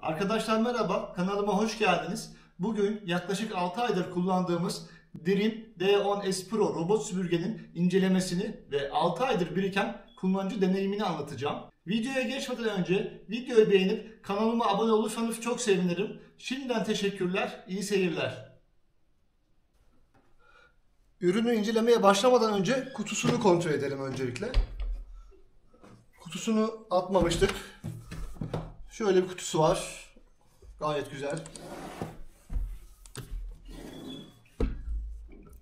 Arkadaşlar merhaba, kanalıma hoş geldiniz. Bugün yaklaşık 6 aydır kullandığımız Dream D10 S Pro robot süpürgenin incelemesini ve 6 aydır biriken kullanıcı deneyimini anlatacağım. Videoya geçmeden önce videoyu beğenip kanalıma abone olursanız çok sevinirim. Şimdiden teşekkürler, iyi seyirler. Ürünü incelemeye başlamadan önce kutusunu kontrol edelim öncelikle. Kutusunu atmamıştık. Şöyle bir kutusu var. Gayet güzel.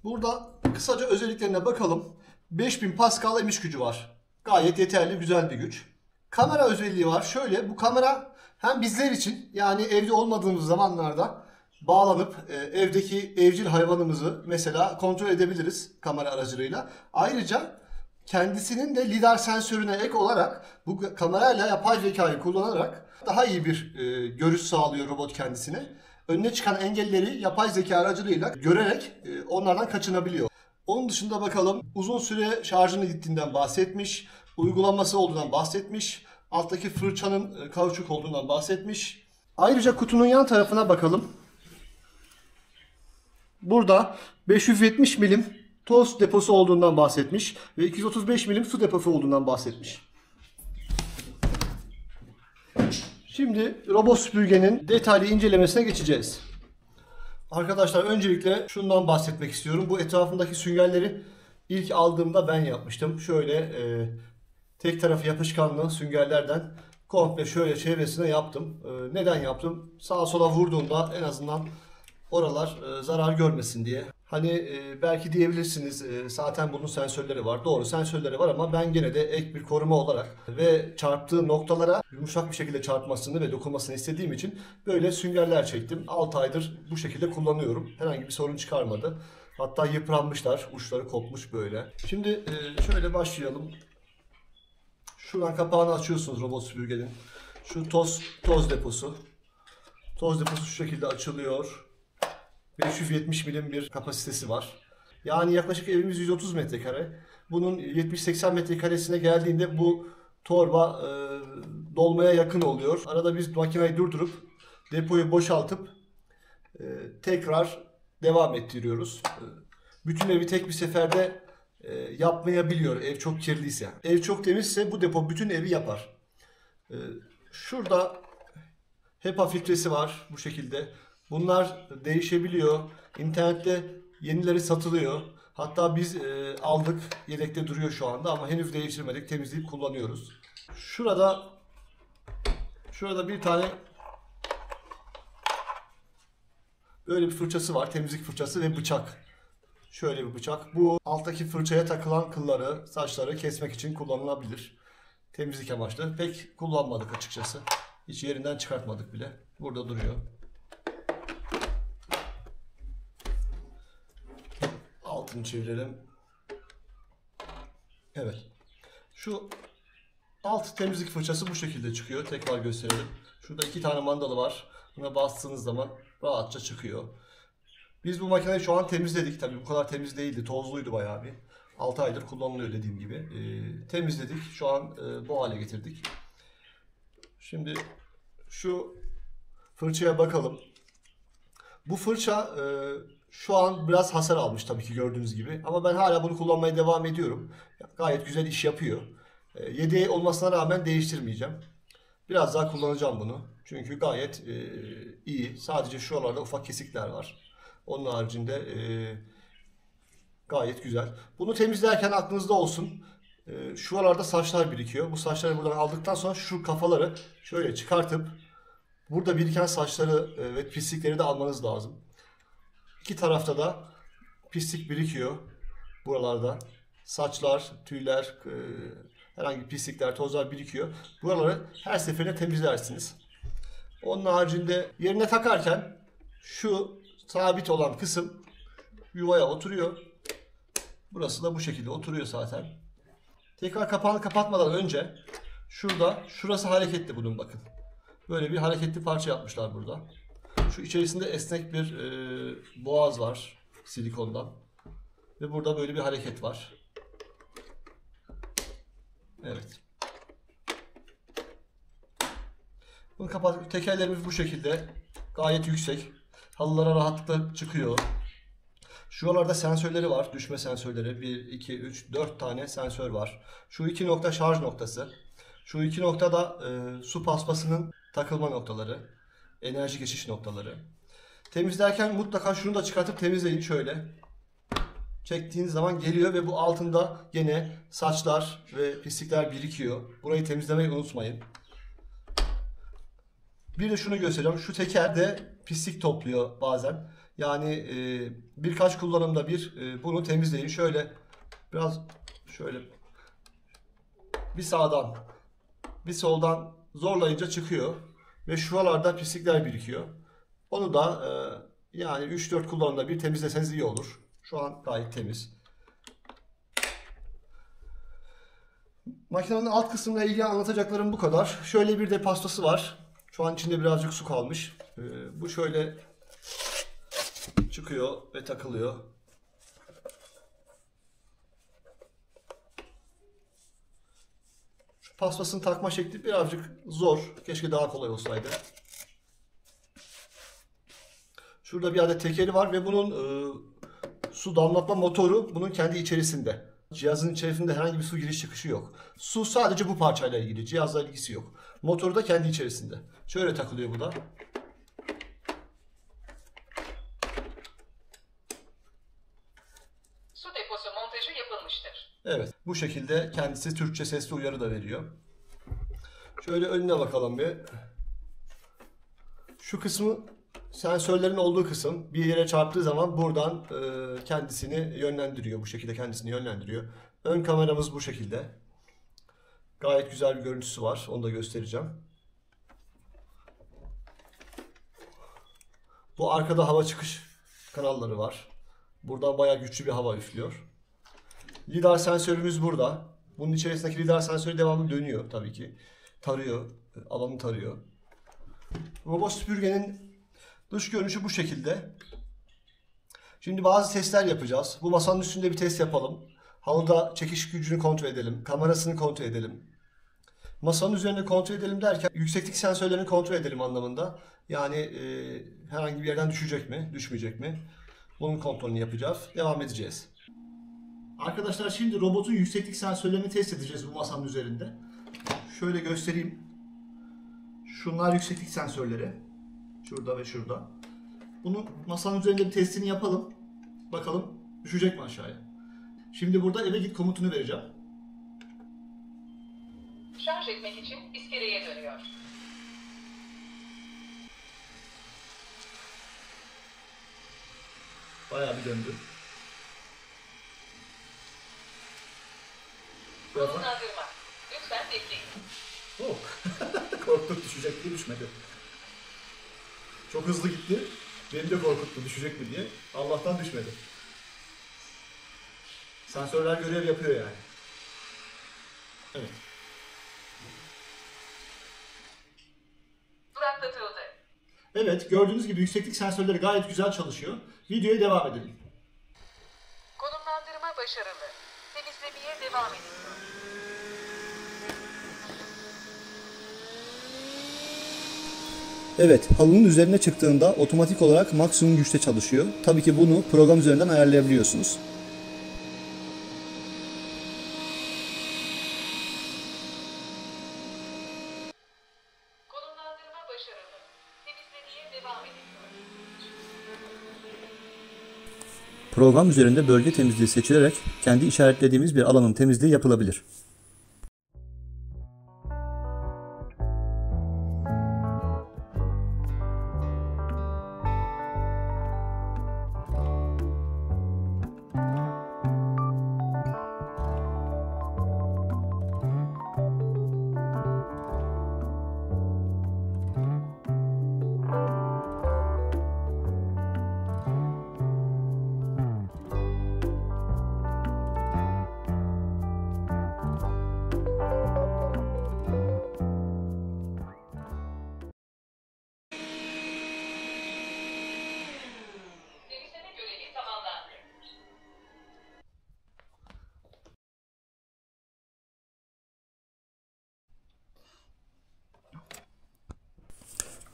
Burada kısaca özelliklerine bakalım. 5000 Pascal emiş gücü var. Gayet yeterli, güzel bir güç. Kamera özelliği var. Şöyle, bu kamera hem bizler için, yani evde olmadığımız zamanlarda bağlanıp evdeki evcil hayvanımızı mesela kontrol edebiliriz kamera aracılığıyla. Ayrıca kendisinin de lidar sensörüne ek olarak bu kamerayla yapay zekayı kullanarak daha iyi bir görüş sağlıyor robot kendisine. Önüne çıkan engelleri yapay zeka aracılığıyla görerek onlardan kaçınabiliyor. Onun dışında bakalım, uzun süre şarjını gittiğinden bahsetmiş, uygulaması olduğundan bahsetmiş, alttaki fırçanın kauçuk olduğundan bahsetmiş. Ayrıca kutunun yan tarafına bakalım. Burada 570 milim toz deposu olduğundan bahsetmiş ve 235 milim su deposu olduğundan bahsetmiş. Şimdi robot süpürgenin detaylı incelemesine geçeceğiz. Arkadaşlar öncelikle şundan bahsetmek istiyorum. Bu etrafındaki süngerleri ilk aldığımda ben yapmıştım. Şöyle tek tarafı yapışkanlı süngerlerden komple şöyle çevresine yaptım. Neden yaptım? Sağa sola vurduğunda en azından oralar zarar görmesin diye. Hani belki diyebilirsiniz zaten bunun sensörleri var. Doğru, sensörleri var ama ben gene de ek bir koruma olarak ve çarptığı noktalara yumuşak bir şekilde çarpmasını ve dokunmasını istediğim için böyle süngerler çektim. 6 aydır bu şekilde kullanıyorum. Herhangi bir sorun çıkarmadı. Hatta yıpranmışlar. Uçları kopmuş böyle. Şimdi şöyle başlayalım. Şuradan kapağını açıyorsunuz robot süpürgenin. Şu toz deposu. Toz deposu şu şekilde açılıyor. 570 milim bir kapasitesi var. Yani yaklaşık evimiz 130 metrekare. Bunun 70-80 metrekaresine geldiğinde bu torba dolmaya yakın oluyor. Arada biz makineyi durdurup depoyu boşaltıp tekrar devam ettiriyoruz. Bütün evi tek bir seferde yapmayabiliyor ev çok kirliyse. Ev çok temizse bu depo bütün evi yapar. Şurada HEPA filtresi var bu şekilde. Bunlar değişebiliyor. İnternette yenileri satılıyor. Hatta biz aldık. Yedekte duruyor şu anda ama henüz değiştirmedik. Temizleyip kullanıyoruz. Şurada bir tane böyle bir fırçası var. Temizlik fırçası ve bıçak. Şöyle bir bıçak. Bu alttaki fırçaya takılan kılları, saçları kesmek için kullanılabilir. Temizlik amaçlı. Pek kullanmadık açıkçası. Hiç yerinden çıkartmadık bile. Burada duruyor. Altını çevirelim. Evet. Şu alt temizlik fırçası bu şekilde çıkıyor. Tekrar gösterelim. Şurada 2 tane mandalı var. Buna bastığınız zaman rahatça çıkıyor. Biz bu makineyi şu an temizledik. Tabii bu kadar temiz değildi. Tozluydu bayağı bir. 6 aydır kullanılıyor dediğim gibi. Temizledik. Şu an bu hale getirdik. Şimdi şu fırçaya bakalım. Bu fırça şu an biraz hasar almış tabii ki gördüğünüz gibi. Ama ben hala bunu kullanmaya devam ediyorum. Gayet güzel iş yapıyor. Yedeği olmasına rağmen değiştirmeyeceğim. Biraz daha kullanacağım bunu. Çünkü gayet iyi. Sadece şuralarda ufak kesikler var. Onun haricinde gayet güzel. Bunu temizlerken aklınızda olsun. Şuralarda saçlar birikiyor. Bu saçları buradan aldıktan sonra şu kafaları şöyle çıkartıp burada biriken saçları ve pislikleri de almanız lazım. İki tarafta da pislik birikiyor. Buralarda saçlar, tüyler, herhangi pislikler, tozlar birikiyor. Buraları her seferinde temizlersiniz. Onun haricinde yerine takarken şu sabit olan kısım yuvaya oturuyor. Burası da bu şekilde oturuyor zaten. Tekrar kapağını kapatmadan önce şurası hareketli bunun bakın. Böyle bir hareketli parça yapmışlar burada. Şu içerisinde esnek bir boğaz var silikondan. Ve burada böyle bir hareket var. Evet. Bunu kapat. Tekerlerimiz bu şekilde. Gayet yüksek. Halılara rahatlıkla çıkıyor. Şuralarda sensörleri var. Düşme sensörleri. 1, 2, 3, 4 tane sensör var. Şu iki nokta şarj noktası. Şu iki nokta da su paspasının takılma noktaları. Enerji geçiş noktaları. Temizlerken mutlaka şunu da çıkartıp temizleyin şöyle. Çektiğiniz zaman geliyor ve bu altında yine saçlar ve pislikler birikiyor. Burayı temizlemeyi unutmayın. Bir de şunu göstereceğim. Şu teker de pislik topluyor bazen. Yani birkaç kullanımda bir bunu temizleyin. Şöyle biraz şöyle bir sağdan bir soldan zorlayınca çıkıyor. Ve şuralarda pislikler birikiyor. Onu da yani 3-4 kullanımda bir temizleseniz iyi olur. Şu an gayet temiz. Makinenin alt kısmıyla ilgili anlatacaklarım bu kadar. Şöyle bir de pastası var. Şu an içinde birazcık su kalmış. Bu şöyle çıkıyor ve takılıyor. Şu paspasın takma şekli birazcık zor. Keşke daha kolay olsaydı. Şurada bir adet tekeri var ve bunun su damlatma motoru bunun kendi içerisinde. Cihazın içerisinde herhangi bir su giriş çıkışı yok. Su sadece bu parçayla ilgili. Cihazla ilgisi yok. Motoru da kendi içerisinde. Şöyle takılıyor bu da. Su deposu montajı yapılmıştır. Evet. Bu şekilde kendisi Türkçe sesli uyarı da veriyor. Şöyle önüne bakalım bir. Şu kısmı sensörlerin olduğu kısım. Bir yere çarptığı zaman buradan kendisini yönlendiriyor. Bu şekilde kendisini yönlendiriyor. Ön kameramız bu şekilde. Gayet güzel bir görüntüsü var. Onu da göstereceğim. Bu arkada hava çıkış kanalları var. Buradan bayağı güçlü bir hava üflüyor. Lidar sensörümüz burada. Bunun içerisindeki lidar sensörü devamlı dönüyor tabii ki. Tarıyor. Alanı tarıyor. Robot süpürgenin dış görünüşü bu şekilde. Şimdi bazı testler yapacağız. Bu masanın üstünde bir test yapalım. Halıda çekiş gücünü kontrol edelim. Kamerasını kontrol edelim. Masanın üzerinde kontrol edelim derken yükseklik sensörlerini kontrol edelim anlamında. Yani herhangi bir yerden düşecek mi, düşmeyecek mi? Bunun kontrolünü yapacağız. Devam edeceğiz. Arkadaşlar şimdi robotun yükseklik sensörlerini test edeceğiz bu masanın üzerinde. Şöyle göstereyim. Şunlar yükseklik sensörleri. Şurada ve şurada. Bunu masanın üzerinde bir testini yapalım. Bakalım düşecek mi aşağıya. Şimdi burada eve git komutunu vereceğim. Şarj etmek için iskeleye dönüyor. Bayağı bir döndü. Konumlandırma. Lütfen bekleyin. Oh. Korktuk düşecek diye düşmedi. Çok hızlı gitti. Beni de korkuttu düşecek mi diye. Allah'tan düşmedi. Sensörler görev yapıyor yani. Evet. Duraklatıldı. Evet, gördüğünüz gibi yükseklik sensörleri gayet güzel çalışıyor. Videoya devam edelim. Konumlandırma başarılı. Temizlemeye devam edin. Evet, halının üzerine çıktığında otomatik olarak maksimum güçte çalışıyor. Tabii ki bunu program üzerinden ayarlayabiliyorsunuz. Konumlandırma başarılı. Temizlemeye devam edin. Program üzerinde bölge temizliği seçilerek kendi işaretlediğimiz bir alanın temizliği yapılabilir.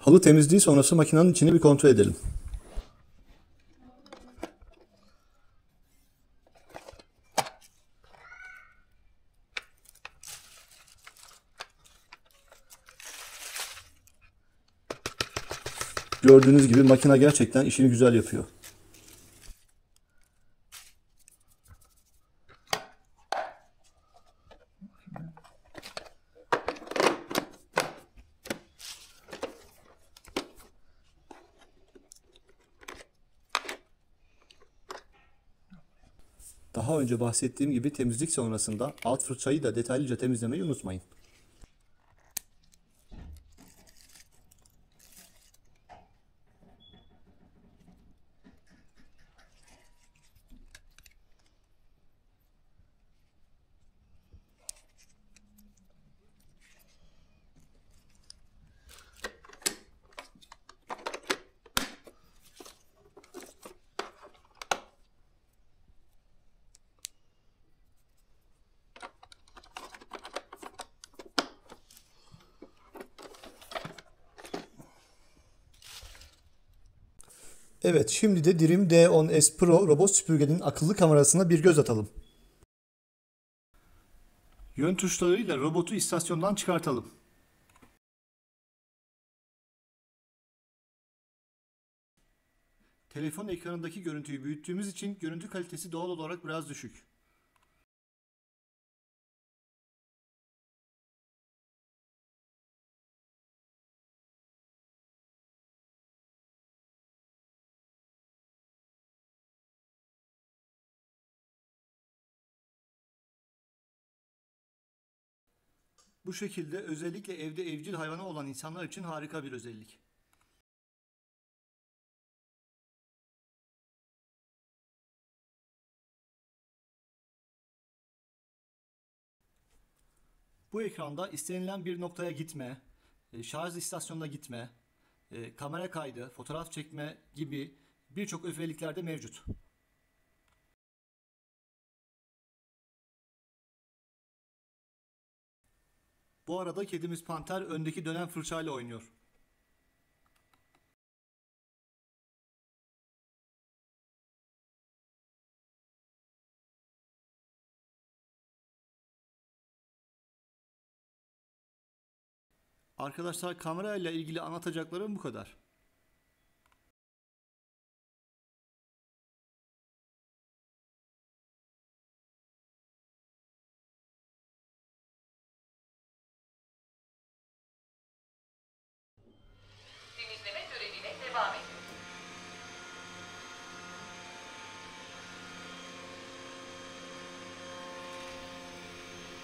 Halı temizliği sonrası makinenin içini bir kontrol edelim. Gördüğünüz gibi makine gerçekten işini güzel yapıyor. Daha önce bahsettiğim gibi temizlik sonrasında alt fırçayı da detaylıca temizlemeyi unutmayın. Evet, şimdi de Dirim D10S Pro robot süpürgenin akıllı kamerasına bir göz atalım. Yön tuşlarıyla robotu istasyondan çıkartalım. Telefon ekranındaki görüntüyü büyüttüğümüz için görüntü kalitesi doğal olarak biraz düşük. Bu şekilde özellikle evde evcil hayvanı olan insanlar için harika bir özellik. Bu ekranda istenilen bir noktaya gitme, şarj istasyonuna gitme, kamera kaydı, fotoğraf çekme gibi birçok özellikler de mevcut. Bu arada kedimiz Panter öndeki dönen fırçayla oynuyor. Arkadaşlar kamerayla ilgili anlatacaklarım bu kadar. Temizleme görevine devam edin.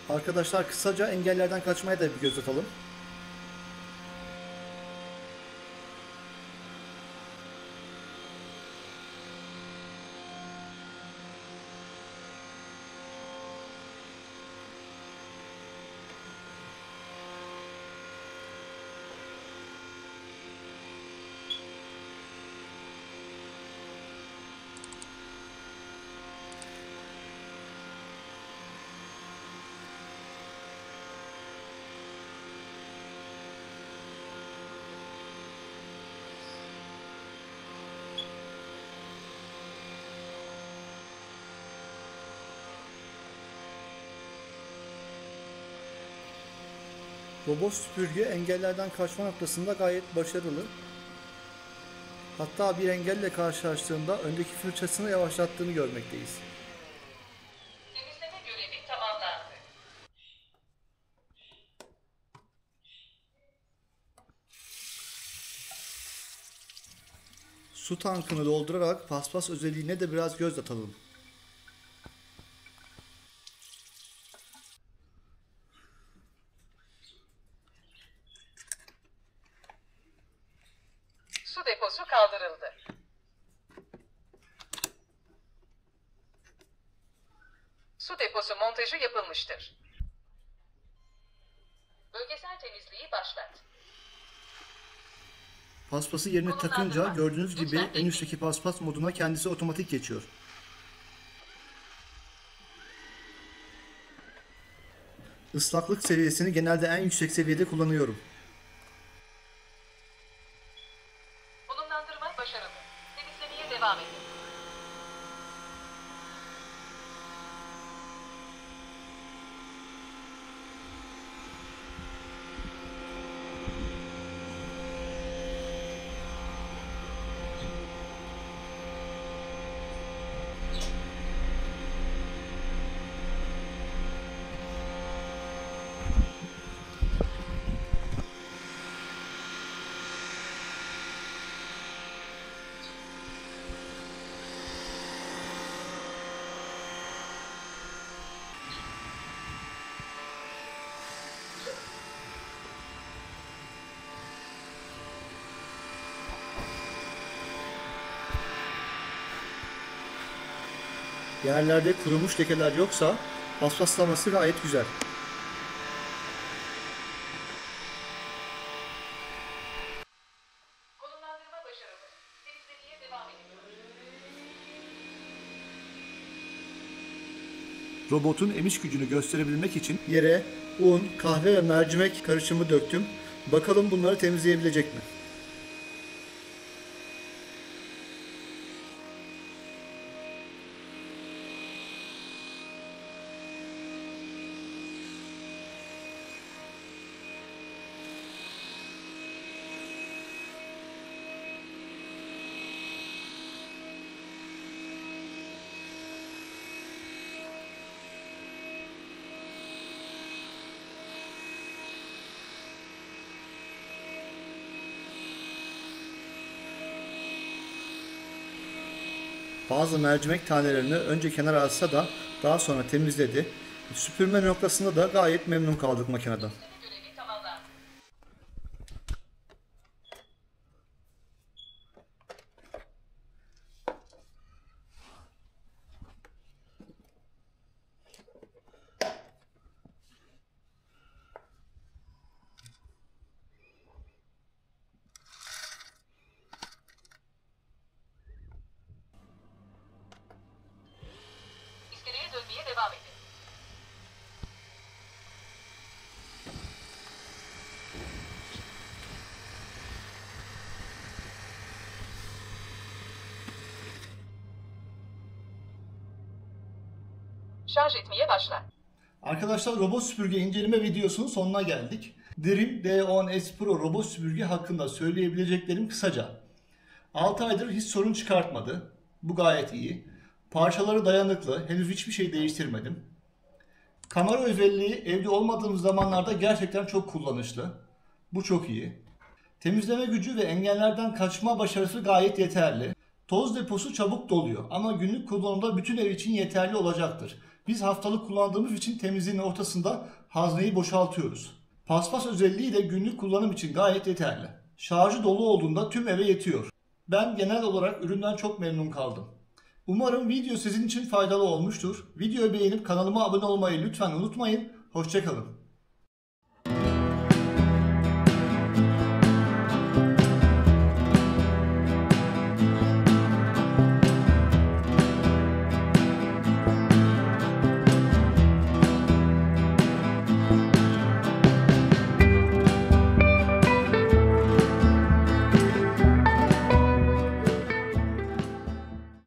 Arkadaşlar kısaca engellerden kaçmaya da bir göz atalım. Robot süpürge engellerden kaçma noktasında gayet başarılı. Hatta bir engelle karşılaştığında öndeki fırçasını yavaşlattığını görmekteyiz. Temizleme görevi tamamlandı. Su tankını doldurarak paspas özelliğine de biraz göz atalım. Su deposu kaldırıldı. Su deposu montajı yapılmıştır. Bölgesel temizliği başlat. Paspası yerine takınca gördüğünüz gibi en üstteki paspas moduna kendisi otomatik geçiyor. Islaklık seviyesini genelde en yüksek seviyede kullanıyorum. Yerlerde kurumuş lekeler yoksa paspaslaması gayet güzel. Konumlandırma başarılı. Temizlemeye devam ediyor. Robotun emiş gücünü gösterebilmek için yere un, kahve ve mercimek karışımı döktüm. Bakalım bunları temizleyebilecek mi? Bazı mercimek tanelerini önce kenara atsa da daha sonra temizledi. Süpürme noktasında da gayet memnun kaldık makineden. Görevi tamamlandı. İskeleye dönmeye devam edin. Şarj etmeye başla. Arkadaşlar robot süpürge inceleme videosunun sonuna geldik. Dream D10S Pro robot süpürge hakkında söyleyebileceklerim kısaca. 6 aydır hiç sorun çıkartmadı. Bu gayet iyi. Parçaları dayanıklı. Henüz hiçbir şey değiştirmedim. Kamera özelliği evde olmadığımız zamanlarda gerçekten çok kullanışlı. Bu çok iyi. Temizleme gücü ve engellerden kaçma başarısı gayet yeterli. Toz deposu çabuk doluyor ama günlük kullanımda bütün ev için yeterli olacaktır. Biz haftalık kullandığımız için temizliğin ortasında hazneyi boşaltıyoruz. Paspas özelliği de günlük kullanım için gayet yeterli. Şarjı dolu olduğunda tüm eve yetiyor. Ben genel olarak üründen çok memnun kaldım. Umarım video sizin için faydalı olmuştur. Videoyu beğenip kanalıma abone olmayı lütfen unutmayın. Hoşça kalın.